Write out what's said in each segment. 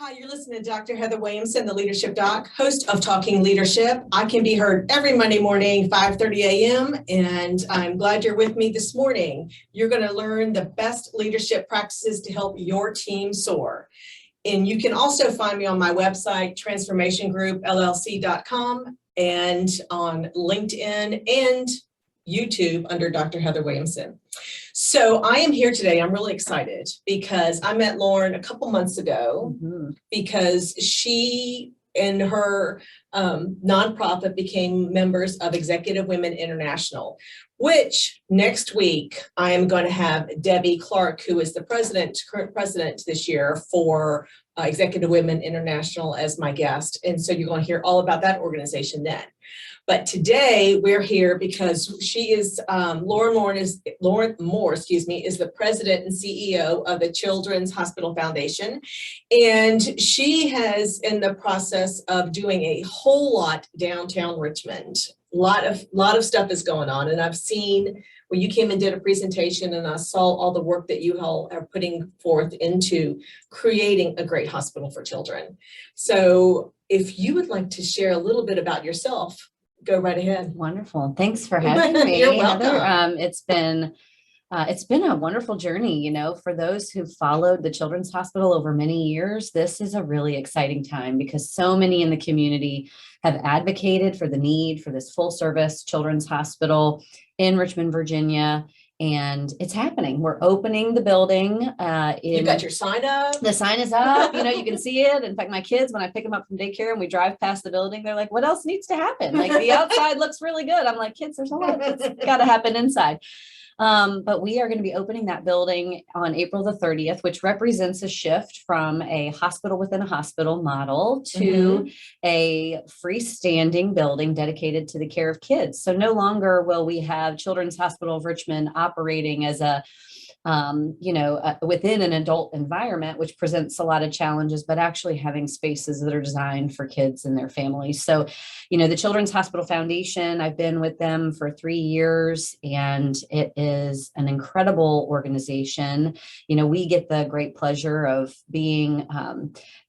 Hi, you're listening to Dr. Heather Williamson, the Leadership Doc, host of Talking Leadership. I can be heard every Monday morning, 5:30 a.m., and I'm glad you're with me this morning. You're going to learn the best leadership practices to help your team soar. And you can also find me on my website, transformationgroupllc.com, and on LinkedIn and YouTube under Dr. Heather Williamson. So I am here today. I'm really excited because I met Lauren a couple months ago because she and her nonprofit became members of Executive Women International, which next week I am going to have Debbie Clark, who is the current president this year for Executive Women International, as my guest. And so you're going to hear all about that organization then. But today we're here because she is Lauren Moore, is the president and CEO of the Children's Hospital Foundation, and she has in the process of doing a whole lot downtown Richmond. A lot of stuff is going on, and I've seen when you came and did a presentation, and I saw all the work that you all are putting forth into creating a great hospital for children. So if you would like to share a little bit about yourself, go right ahead. Wonderful. Thanks for having me. You're welcome. Heather. It's been a wonderful journey. You know, for those who've followed the Children's Hospital over many years, this is a really exciting time because so many in the community have advocated for the need for this full service children's hospital in Richmond, Virginia. And it's happening. We're opening the building. You got your sign up? The sign is up. You know, you can see it. In fact, my kids, when I pick them up from daycare and we drive past the building, they're like, what else needs to happen? Like the outside looks really good. I'm like, kids, there's a lot that's got to happen inside. But we are going to be opening that building on April the 30th, which represents a shift from a hospital within a hospital model to a freestanding building dedicated to the care of kids. So no longer will we have Children's Hospital of Richmond operating as within an adult environment, which presents a lot of challenges, but actually having spaces that are designed for kids and their families. So, you know, the Children's Hospital Foundation, I've been with them for 3 years, and it is an incredible organization. You know, we get the great pleasure of being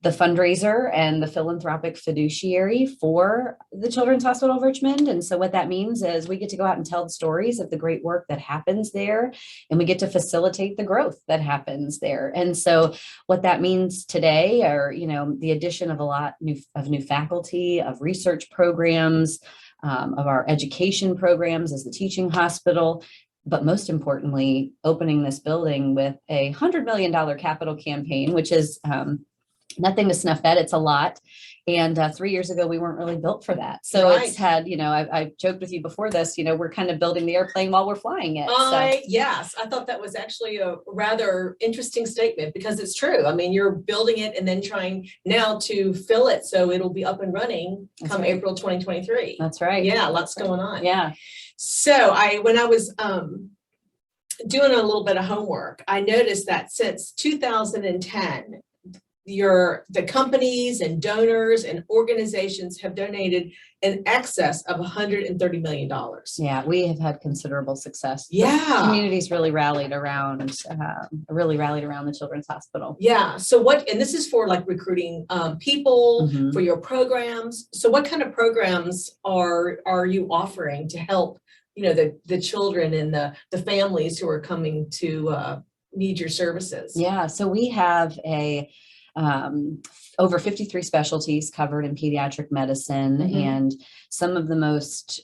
the fundraiser and the philanthropic fiduciary for the Children's Hospital of Richmond. And so what that means is we get to go out and tell the stories of the great work that happens there, and we get to facilitate the growth that happens there. And so what that means today are, you know, the addition of a lot of new faculty, of research programs, of our education programs as the teaching hospital, but most importantly, opening this building with a $100 million capital campaign, which is nothing to snuff at. It's a lot. And 3 years ago, we weren't really built for that. So It's had, you know, I joked with you before this, you know, we're kind of building the airplane while we're flying it. Yes, I thought that was actually a rather interesting statement because it's true. I mean, you're building it and then trying now to fill it so it'll be up and running come April 2023. That's right. Yeah, lots going on. Yeah. So when I was doing a little bit of homework, I noticed that since 2010, the companies and donors and organizations have donated in excess of $130 million. Yeah, we have had considerable success. Yeah. The community's really rallied around the Children's Hospital. Yeah. So and this is for like recruiting people for your programs. So what kind of programs are you offering to help, you know, the children and the families who are coming to need your services? Yeah. So we have over 53 specialties covered in pediatric medicine, and some of the most,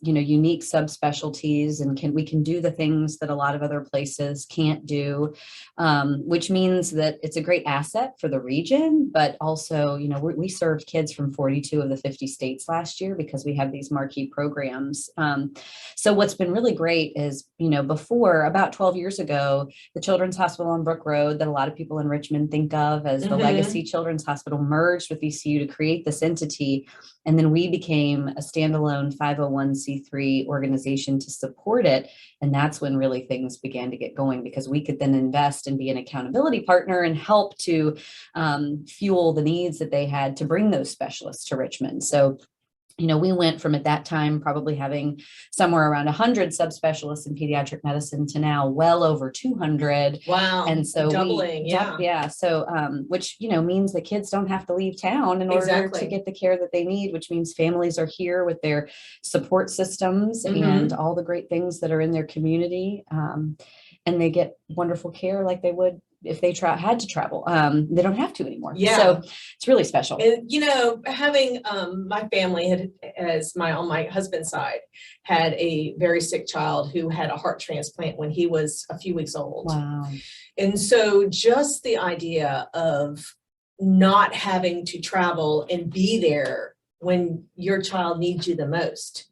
unique subspecialties, and we can do the things that a lot of other places can't do, which means that it's a great asset for the region, but also, you know, we served kids from 42 of the 50 states last year because we have these marquee programs. So what's been really great is, you know, before about 12 years ago, the Children's Hospital on Brook Road that a lot of people in Richmond think of as the Legacy Children's Hospital merged with VCU to create this entity. And then we became a standalone 501c3 organization to support it. And that's when really things began to get going, because we could then invest and be an accountability partner and help to fuel the needs that they had to bring those specialists to Richmond. So we went from at that time probably having somewhere around 100 subspecialists in pediatric medicine to now well over 200. Wow. And so doubling. yeah. So, which, means that kids don't have to leave town in order to get the care that they need, which means families are here with their support systems and all the great things that are in their community. And they get wonderful care like they would if they had to travel. They don't have to anymore. Yeah. So it's really special. And, having my family on my husband's side had a very sick child who had a heart transplant when he was a few weeks old. Wow. And so just the idea of not having to travel and be there when your child needs you the most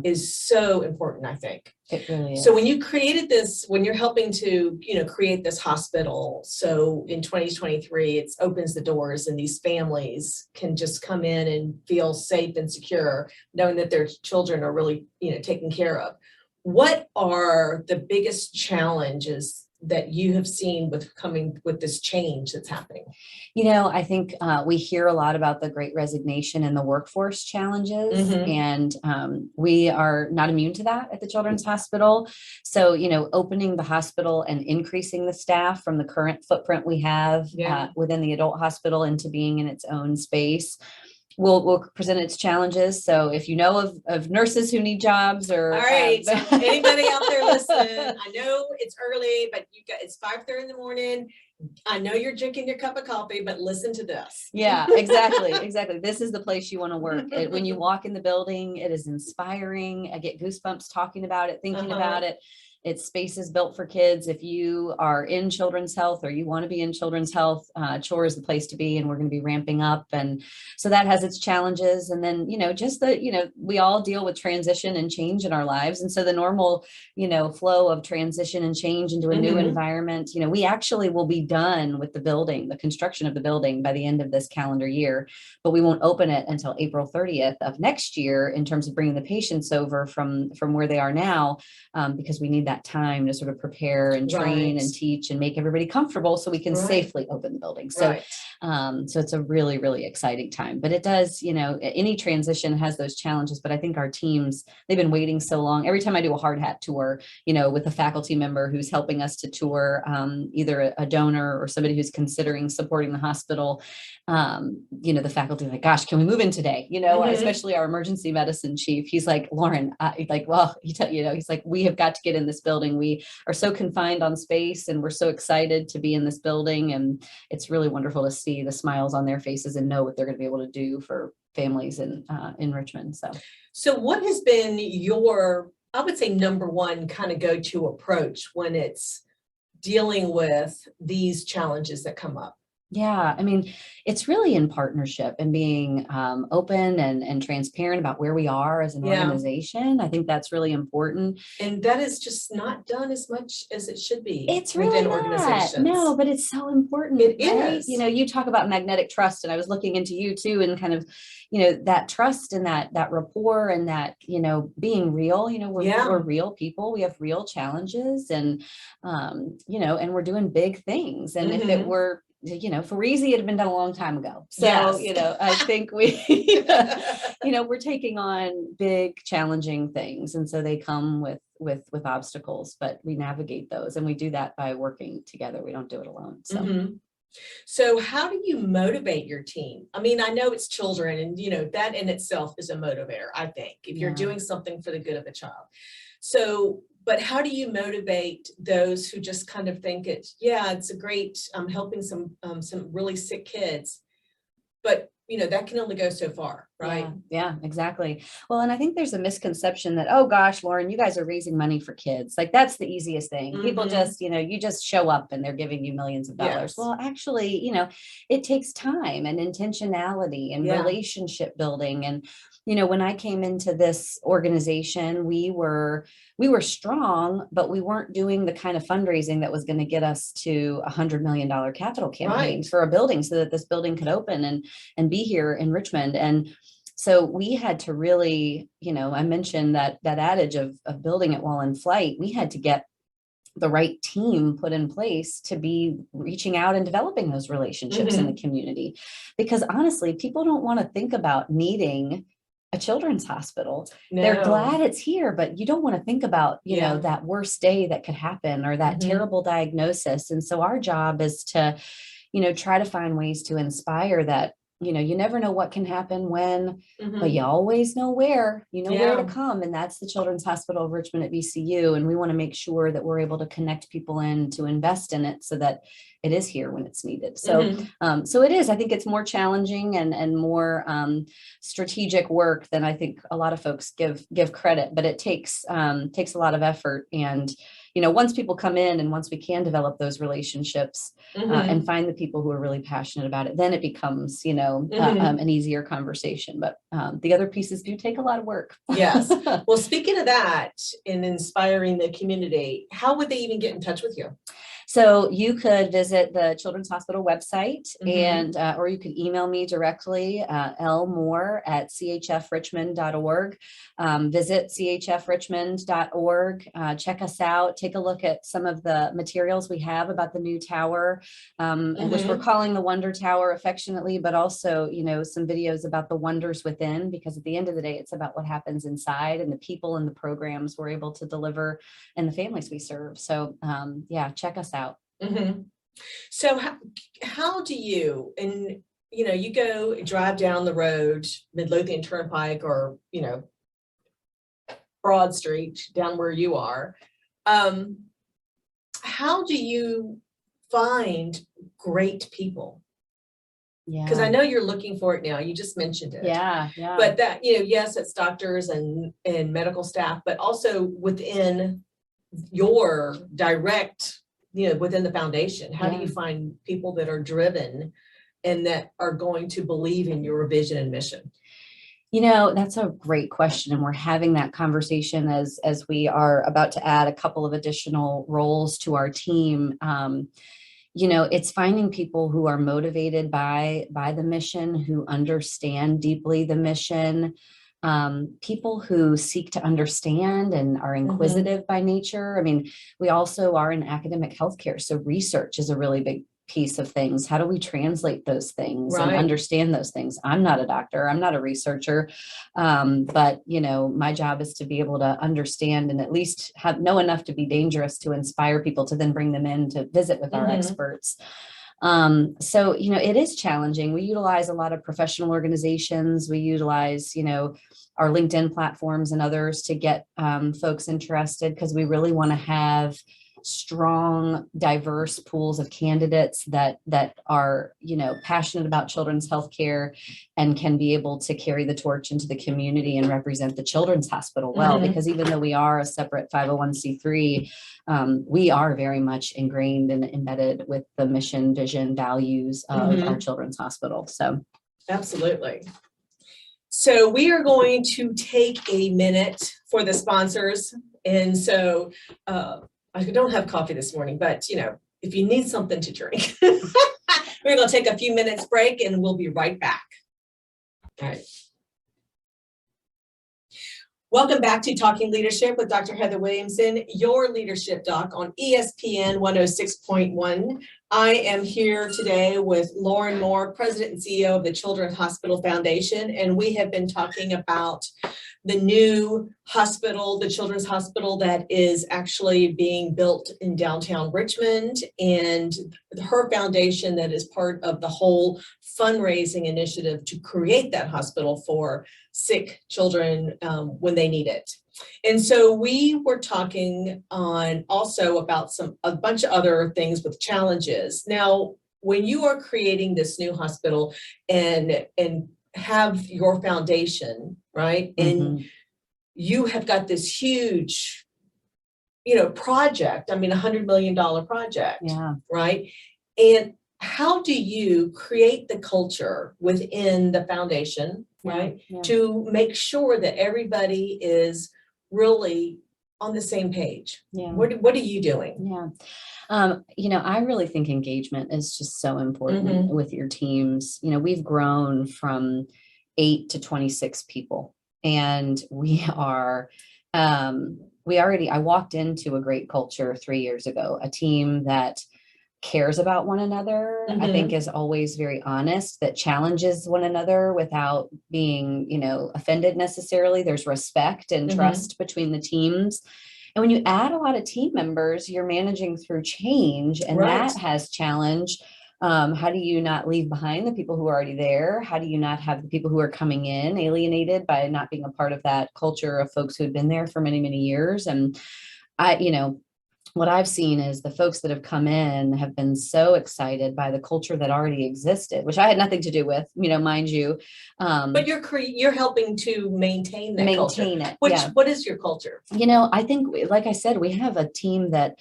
is so important, I think. It really is. So when you created this, when you're helping to, create this hospital, so in 2023, it opens the doors and these families can just come in and feel safe and secure, knowing that their children are really, taken care of. What are the biggest challenges that you have seen with coming with this change that's happening? I think we hear a lot about the Great Resignation and the workforce challenges, and we are not immune to that at the Children's Hospital. So, opening the hospital and increasing the staff from the current footprint we have within the adult hospital into being in its own space will present its challenges. So if you know of nurses who need jobs or all right, so anybody out there listening, I know it's early, but it's 5:30 in the morning. I know you're drinking your cup of coffee, but listen to this. Yeah, exactly. This is the place you want to work. When you walk in the building, it is inspiring. I get goosebumps talking about it, thinking about it. It's spaces built for kids. If you are in children's health or you want to be in children's health, Chore is the place to be, and we're going to be ramping up. And so that has its challenges. And then, just we all deal with transition and change in our lives. And so the normal, flow of transition and change into a new environment, we actually will be done with the construction of the building by the end of this calendar year, but we won't open it until April 30th of next year in terms of bringing the patients over from where they are now, because we need that time to sort of prepare and train and teach and make everybody comfortable so we can safely open the building. So, so it's a really, really exciting time, but it does, any transition has those challenges, but I think our teams, they've been waiting so long. Every time I do a hard hat tour, with a faculty member who's helping us to tour, either a donor or somebody who's considering supporting the hospital, the faculty are like, gosh, can we move in today? Especially our emergency medicine chief. He's like, Lauren, he's like, we have got to get in this building. We are so confined on space and we're so excited to be in this building. And it's really wonderful to see the smiles on their faces and know what they're going to be able to do for families in Richmond. So what has been your, I would say, number one kind of go-to approach when it's dealing with these challenges that come up? Yeah, I mean, it's really in partnership and being open and transparent about where we are as an organization. I think that's really important. And that is just not done as much as it should be. It's really not. Organizations. No, but it's so important. It is. You talk about magnetic trust, and I was looking into you too, and kind of, that trust and that rapport and that, being real. We're real people. We have real challenges, and and we're doing big things. And if it were, if it were easy, it had been done a long time ago. So, I think we're taking on big, challenging things. And so they come with obstacles, but we navigate those, and we do that by working together. We don't do it alone. So. So how do you motivate your team? I mean, I know it's children, and that in itself is a motivator, I think, if you're doing something for the good of the child. So, but how do you motivate those who just kind of think it's a great, helping some really sick kids, but that can only go so far, right? Yeah, exactly. Well, and I think there's a misconception that, oh gosh, Lauren, you guys are raising money for kids. Like, that's the easiest thing. People just, you just show up and they're giving you millions of dollars. Well, actually, it takes time and intentionality and relationship building. And, when I came into this organization, we were strong, but we weren't doing the kind of fundraising that was going to get us to $100 million capital campaign for a building so that this building could open and be here in Richmond. And so we had to really, I mentioned that adage of building it while in flight. We had to get the right team put in place to be reaching out and developing those relationships in the community, because honestly, people don't want to think about needing a children's hospital. They're glad it's here, but you don't want to think about, you know, that worst day that could happen or that terrible diagnosis. And so our job is to, you know, try to find ways to inspire that, you know, you never know what can happen when, but you always know where, you know, where to come. And that's the Children's Hospital of Richmond at VCU. And we want to make sure that we're able to connect people in to invest in it so that it is here when it's needed. So, so it is, I think it's more challenging and more strategic work than I think a lot of folks give credit, but it takes a lot of effort. And, you know, once people come in and once we can develop those relationships and find the people who are really passionate about it, then it becomes, you know, an easier conversation. But the other pieces do take a lot of work. Yes. Well, speaking of that, in inspiring the community, how would they even get in touch with you? So you could visit the Children's Hospital website and, or you could email me directly, lmoore@chfrichmond.org. Visit chfrichmond.org, check us out, take a look at some of the materials we have about the new tower, which we're calling the Wonder Tower affectionately, but also, you know, some videos about the wonders within, because at the end of the day, it's about what happens inside and the people and the programs we're able to deliver and the families we serve. So yeah, check us out. So how do you, and you know, you go drive down the road, Midlothian Turnpike, or you know, Broad Street, down where you are, how do you find great people? Yeah, because I know you're looking for it now. You just mentioned it. Yeah. But that, you know, yes, it's doctors and medical staff, but also within your direct, you know, within the foundation, how do you find people that are driven and that are going to believe in your vision and mission? You know, that's a great question. And we're having that conversation as we are about to add a couple of additional roles to our team. You know, it's finding people who are motivated by the mission, who understand deeply the mission, people who seek to understand and are inquisitive by nature. I mean, we also are in academic healthcare, so research is a really big piece of things. How do we translate those things and understand those things? I'm not a doctor, I'm not a researcher, but you know, my job is to be able to understand and at least know enough to be dangerous to inspire people to then bring them in to visit with our experts. So, you know, it is challenging. We utilize a lot of professional organizations. We utilize, you know, our LinkedIn platforms and others to get folks interested, because we really want to have strong, diverse pools of candidates that are, you know, passionate about children's healthcare and can be able to carry the torch into the community and represent the Children's Hospital well. Because even though we are a separate 501c3, we are very much ingrained and embedded with the mission, vision, values of our Children's Hospital. So absolutely. So we are going to take a minute for the sponsors. And so I don't have coffee this morning, but you know, if you need something to drink, we're going to take a few minutes break and we'll be right back. All right. Welcome back to Talking Leadership with Dr. Heather Williamson, your leadership doc on ESPN 106.1. I am here today with Lauren Moore, President and CEO of the Children's Hospital Foundation, and we have been talking about the new hospital, the Children's Hospital that is actually being built in downtown Richmond, and her foundation that is part of the whole fundraising initiative to create that hospital for sick children when they need it. And so we were talking on also about a bunch of other things with challenges. Now, when you are creating this new hospital and have your foundation, right? And you have got this huge, you know, project, I mean, $100 million project, right? And how do you create the culture within the foundation, right? To make sure that everybody is really on the same page? What are you doing? You know, I really think engagement is just so important with your teams. You know, we've grown from 8 to 26 people, and we are, I walked into a great culture 3 years ago, a team that cares about one another, I think is always very honest, that challenges one another without being, offended necessarily. There's respect and trust between the teams. And when you add a lot of team members, you're managing through change, and that has challenge. How do you not leave behind the people who are already there? How do you not have the people who are coming in alienated by not being a part of that culture of folks who had been there for many, many years? And what I've seen is the folks that have come in have been so excited by the culture that already existed, which I had nothing to do with, mind you. But you're helping to maintain that culture. What is your culture? I think, like I said, we have a team that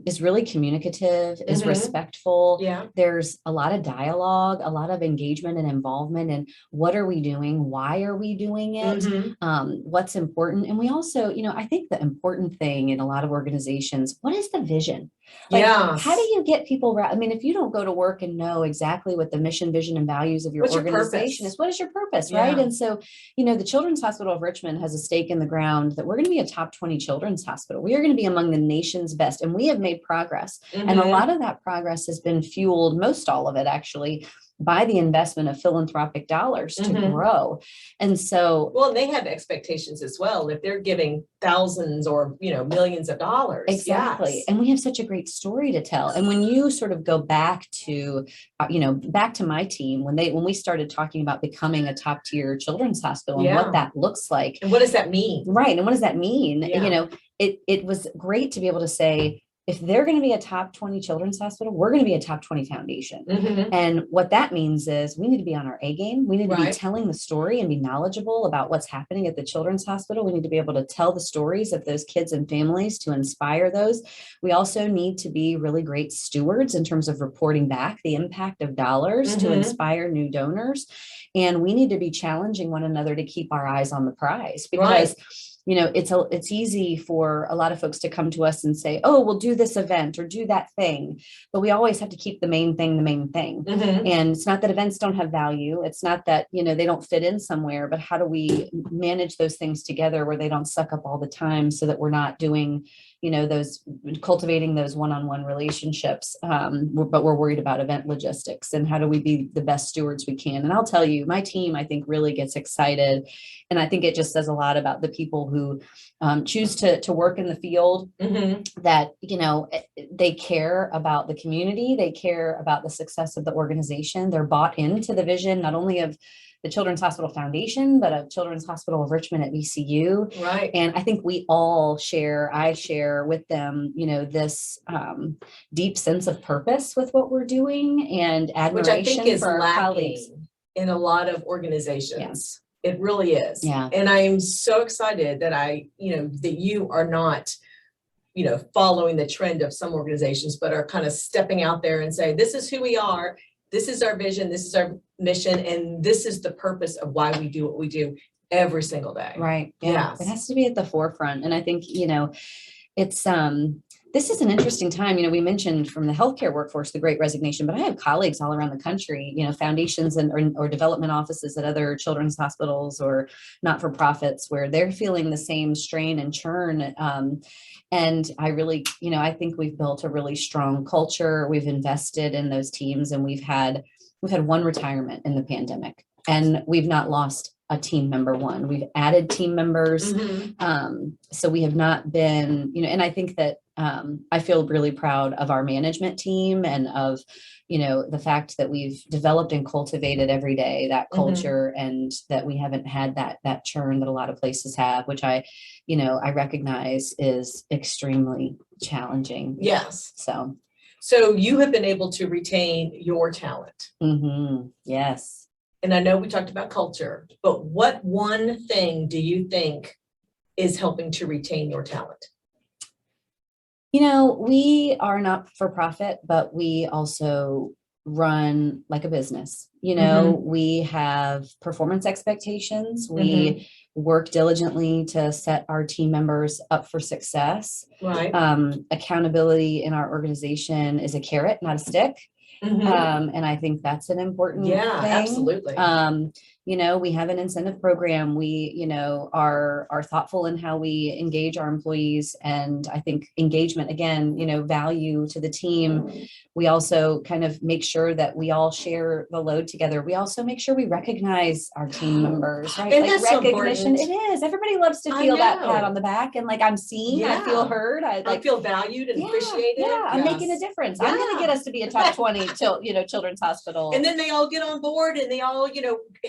is really communicative, is respectful. Yeah. There's a lot of dialogue, a lot of engagement and involvement. And what are we doing? Why are we doing it? What's important? And we also, I think the important thing in a lot of organizations, what is the vision? How do you get people? If you don't go to work and know exactly what the mission, vision, and values of your organization is, what is your purpose? Yeah. Right. And so, the Children's Hospital of Richmond has a stake in the ground that we're going to be a top 20 children's hospital. We are going to be among the nation's best. And we have made progress. And a lot of that progress has been fueled, most all of it actually, by the investment of philanthropic dollars to grow. And so, well, they have expectations as well. If they're giving thousands or, millions of dollars. Exactly. Yes. And we have such a great story to tell. And when you sort of go back to, back to my team, when we started talking about becoming a top tier children's hospital and what that looks like. And what does that mean? Right. And what does that mean? Yeah. It was great to be able to say, if they're going to be a top 20 children's hospital, we're going to be a top 20 foundation. And what that means is we need to be on our A game. We need to be telling the story and be knowledgeable about what's happening at the children's hospital. We need to be able to tell the stories of those kids and families to inspire those. We also need to be really great stewards in terms of reporting back the impact of dollars to inspire new donors. And we need to be challenging one another to keep our eyes on the prize, because it's easy for a lot of folks to come to us and say, oh, we'll do this event or do that thing. But we always have to keep the main thing. And it's not that events don't have value. It's not that, they don't fit in somewhere, but how do we manage those things together where they don't suck up all the time, so that we're not doing, cultivating those one-on-one relationships, but we're worried about event logistics, and how do we be the best stewards we can? And I'll tell you, my team, I think, really gets excited. And I think it just says a lot about the people who choose to work in the field, that, they care about the community. They care about the success of the organization. They're bought into the vision, not only of the Children's Hospital Foundation, but of Children's Hospital of Richmond at VCU. Right. And I think we all I share with them, this deep sense of purpose with what we're doing, and admiration, which I think is for our colleagues in a lot of organizations. Yeah. It really is. Yeah. And I'm so excited that that you are not, following the trend of some organizations, but are kind of stepping out there and say, this is who we are. This is our vision. This is our mission. And this is the purpose of why we do what we do every single day. Right. Yeah. Yes. It has to be at the forefront. And I think, it's, this is an interesting time. We mentioned from the healthcare workforce, the Great Resignation, but I have colleagues all around the country, foundations or development offices at other children's hospitals or not-for-profits, where they're feeling the same strain and churn. And I really, I think we've built a really strong culture. We've invested in those teams, and we've had one retirement in the pandemic, and we've not lost a team member one. We've added team members. So we have not been, and I think that I feel really proud of our management team and of, the fact that we've developed and cultivated every day that culture, and that we haven't had that churn that a lot of places have, which I recognize is extremely challenging. Yes. So you have been able to retain your talent. Yes. And I know we talked about culture, but what one thing do you think is helping to retain your talent? We are not for profit, but we also run like a business. We have performance expectations. We work diligently to set our team members up for success. Right. Accountability in our organization is a carrot, not a stick. And I think that's an important thing. Absolutely. we have an incentive program. We, are thoughtful in how we engage our employees. And I think engagement, again, value to the team. We also kind of make sure that we all share the load together. We also make sure we recognize our team members, right? And like that's so recognition. important. It is. Everybody loves to I feel that know. pat on the back and like I'm seen, I feel Yeah. heard. I feel valued and appreciated. Yeah, I'm making a Yes. difference. I'm going to get us to be a top 20 children's hospital. And then they all get on board and they all,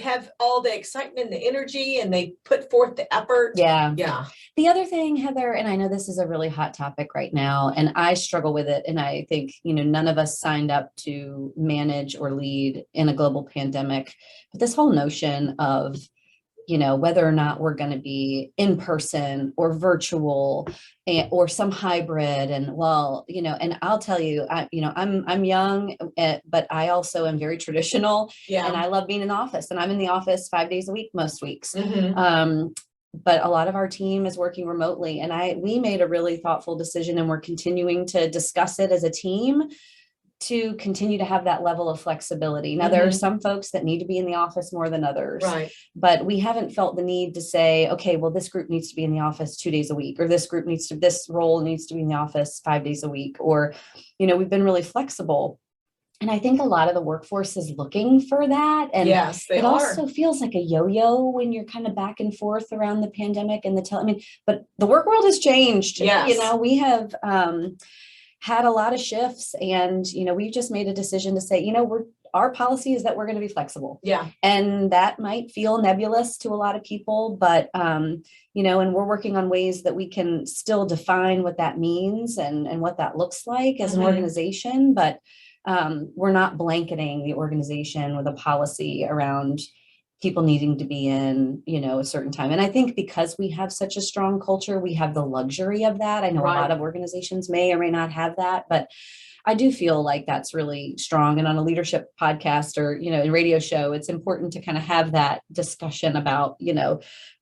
have all the excitement, the energy, and they put forth the effort. Yeah. Yeah. The other thing, Heather, and I know this is a really hot topic right now, and I struggle with it. And I think, none of us signed up to manage or lead in a global pandemic. But this whole notion of, whether or not we're going to be in person or virtual or some hybrid. And and I'll tell you, I'm young, but I also am very traditional. Yeah. And I love being in the office, and I'm in the office 5 days a week, most weeks. Mhm. But a lot of our team is working remotely, and we made a really thoughtful decision, and we're continuing to discuss it as a team to continue to have that level of flexibility. Now, there are some folks that need to be in the office more than others, Right. but we haven't felt the need to say, okay, well, this group needs to be in the office 2 days a week, or this role needs to be in the office 5 days a week, or, we've been really flexible. And I think a lot of the workforce is looking for that. And yes, they it are. also feels like a yo-yo when you're kind of back and forth around the pandemic and but the work world has changed. Yes. We have had a lot of shifts, and, we've just made a decision to say, our policy is that we're going to be flexible. Yeah. And that might feel nebulous to a lot of people, but, and we're working on ways that we can still define what that means and what that looks like as an organization. But we're not blanketing the organization with a policy around people needing to be in, a certain time. And I think because we have such a strong culture, we have the luxury of that. I know Right. a lot of organizations may or may not have that, but I do feel like that's really strong. And on a leadership podcast or, a radio show, it's important to kind of have that discussion about,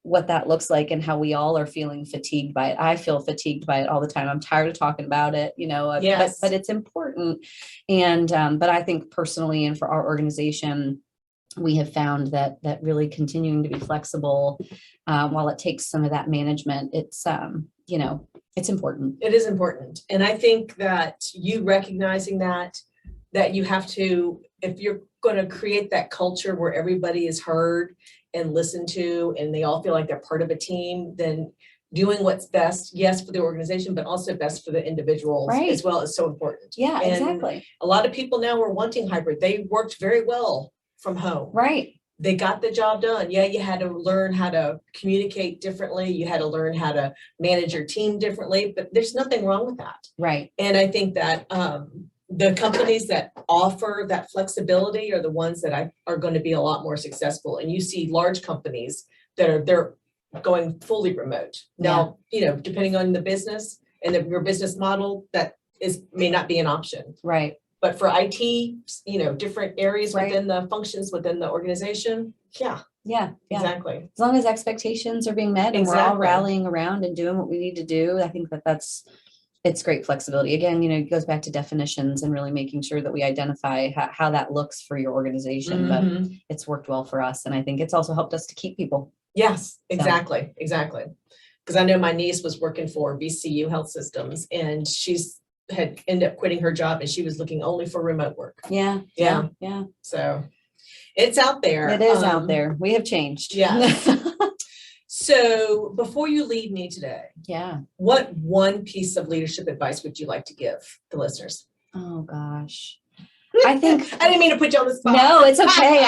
what that looks like and how we all are feeling fatigued by it. I feel fatigued by it all the time. I'm tired of talking about it, Yes. but it's important. And, but I think personally, and for our organization, we have found that really continuing to be flexible, while it takes some of that management, it's, it's important. It is important. And I think that you recognizing that you have to, if you're going to create that culture where everybody is heard and listened to, and they all feel like they're part of a team, then doing what's best, yes, for the organization, but also best for the individuals Right. as well is so important. Yeah, And exactly. a lot of people now are wanting hybrid. They worked very well from home. Right. They got the job done. Yeah, you had to learn how to communicate differently. You had to learn how to manage your team differently, but there's nothing wrong with that. Right. And I think that the companies that offer that flexibility are the ones that are going to be a lot more successful. And you see large companies that they're going fully remote. Now, depending on the business and your business model, that may not be an option. Right. But for IT, different areas Right. within the functions within the organization, yeah, exactly. As long as expectations are being met and we're all Exactly. rallying around and doing what we need to do, I think it's great flexibility. Again, it goes back to definitions and really making sure that we identify how that looks for your organization, but it's worked well for us. And I think it's also helped us to keep people. Yes, exactly. Because I know my niece was working for VCU Health Systems, and had ended up quitting her job, and she was looking only for remote work. Yeah. So it's out there. It is out there. We have changed. Yes. So before you leave me today, what one piece of leadership advice would you like to give the listeners? Oh gosh. I think I didn't mean to put you on the spot. No, it's okay.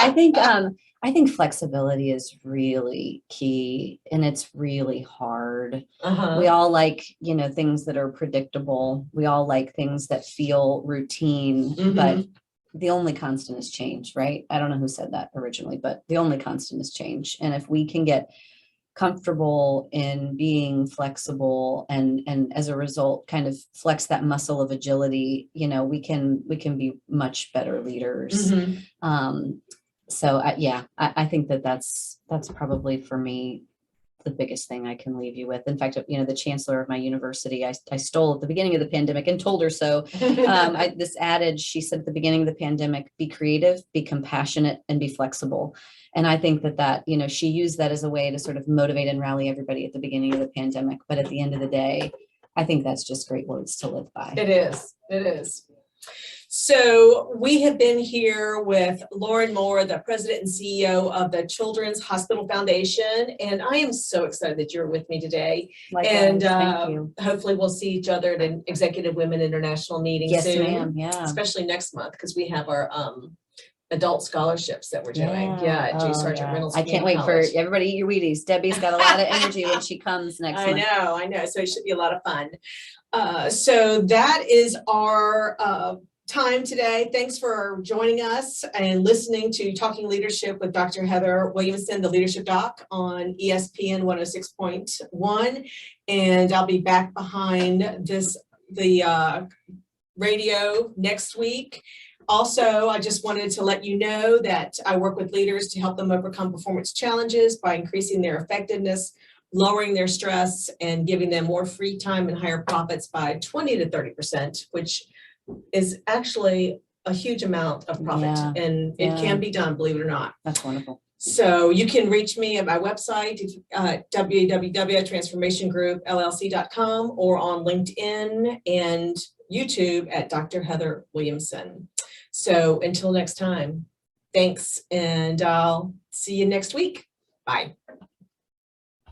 I think flexibility is really key, and it's really hard. We all like, things that are predictable. We all like things that feel routine, but the only constant is change, right? I don't know who said that originally, but the only constant is change. And if we can get comfortable in being flexible and as a result kind of flex that muscle of agility, we can be much better leaders. So I think that's probably for me the biggest thing I can leave you with. In fact, the chancellor of my university, I stole at the beginning of the pandemic and told her so. This adage, she said at the beginning of the pandemic, be creative, be compassionate, and be flexible. And I think that, she used that as a way to sort of motivate and rally everybody at the beginning of the pandemic. But at the end of the day, I think that's just great words to live by. It is. It is. So we have been here with Lauren Moore, the president and CEO of the Children's Hospital Foundation. And I am so excited that you're with me today. Likewise, and thank you. Hopefully we'll see each other at an Executive Women International meeting soon. Yes, ma'am. Yeah. Especially next month, because we have our adult scholarships that we're doing. At J. Sergeant Reynolds. I can't wait for everybody to eat your Wheaties. Debbie's got a lot of energy when she comes next month. I know. So it should be a lot of fun. So that is our time today. Thanks for joining us and listening to Talking Leadership with Dr. Heather Williamson, the Leadership Doc on ESPN 106.1. And I'll be back behind the radio next week. Also, I just wanted to let you know that I work with leaders to help them overcome performance challenges by increasing their effectiveness, lowering their stress, and giving them more free time and higher profits by 20 to 30%, which is actually a huge amount of profit. And it can be done, believe it or not. That's wonderful. So you can reach me at my website, www.transformationgroupllc.com, or on LinkedIn and YouTube at Dr. Heather Williamson. So until next time, thanks, and I'll see you next week. Bye.